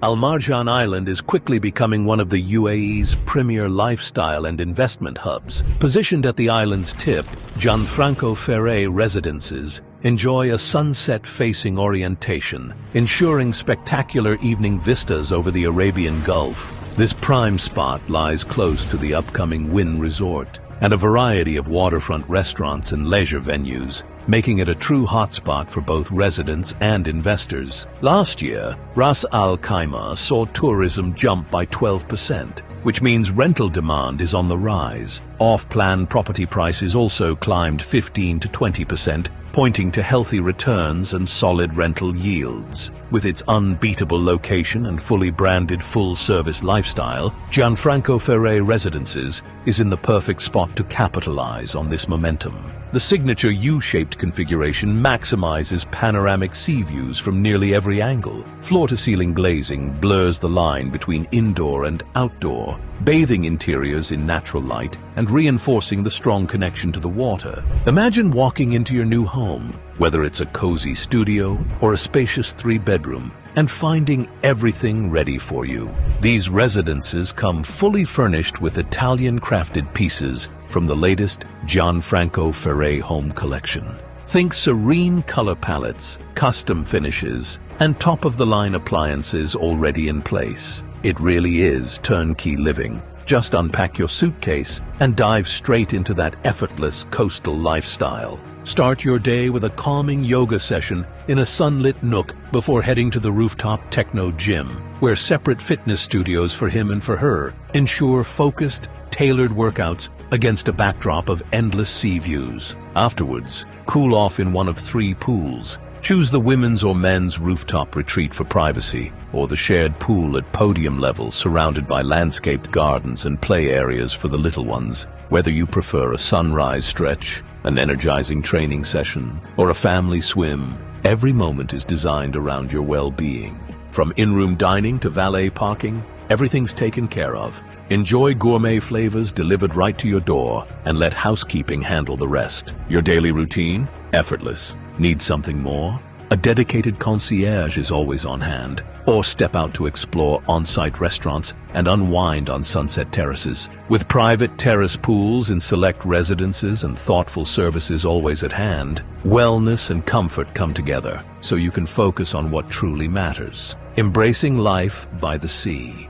Al Marjan Island is quickly becoming one of the UAE's premier lifestyle and investment hubs. Positioned at the island's tip, Gianfranco Ferre residences enjoy a sunset-facing orientation, ensuring spectacular evening vistas over the Arabian Gulf. This prime spot lies close to the upcoming Wynn Resort and a variety of waterfront restaurants and leisure venues, making it a true hotspot for both residents and investors. Last year, Ras Al Khaimah saw tourism jump by 12%, which means rental demand is on the rise. Off-plan property prices also climbed 15 to 20%, pointing to healthy returns and solid rental yields. With its unbeatable location and fully branded full-service lifestyle, Gianfranco Ferre Residences is in the perfect spot to capitalize on this momentum. The signature U-shaped configuration maximizes panoramic sea views from nearly every angle. Floor-to-ceiling glazing blurs the line between indoor and outdoor, bathing interiors in natural light and reinforcing the strong connection to the water. Imagine walking into your new home, whether it's a cozy studio or a spacious three-bedroom, and finding everything ready for you. These residences come fully furnished with Italian-crafted pieces from the latest Gianfranco Ferre home collection. Think serene color palettes, custom finishes, and top-of-the-line appliances already in place. It really is turnkey living. Just unpack your suitcase and dive straight into that effortless coastal lifestyle. Start your day with a calming yoga session in a sunlit nook before heading to the rooftop techno gym, where separate fitness studios for him and for her ensure focused, tailored workouts against a backdrop of endless sea views. Afterwards, cool off in one of 3 pools. Choose the women's or men's rooftop retreat for privacy, or the shared pool at podium level surrounded by landscaped gardens and play areas for the little ones. Whether you prefer a sunrise stretch, an energizing training session, or a family swim, every moment is designed around your well-being. From in-room dining to valet parking, everything's taken care of. Enjoy gourmet flavors delivered right to your door, and let housekeeping handle the rest. Your daily routine? Effortless. Need something more? A dedicated concierge is always on hand. Or step out to explore on-site restaurants and unwind on sunset terraces. With private terrace pools in select residences and thoughtful services always at hand, wellness and comfort come together so you can focus on what truly matters. Embracing life by the sea.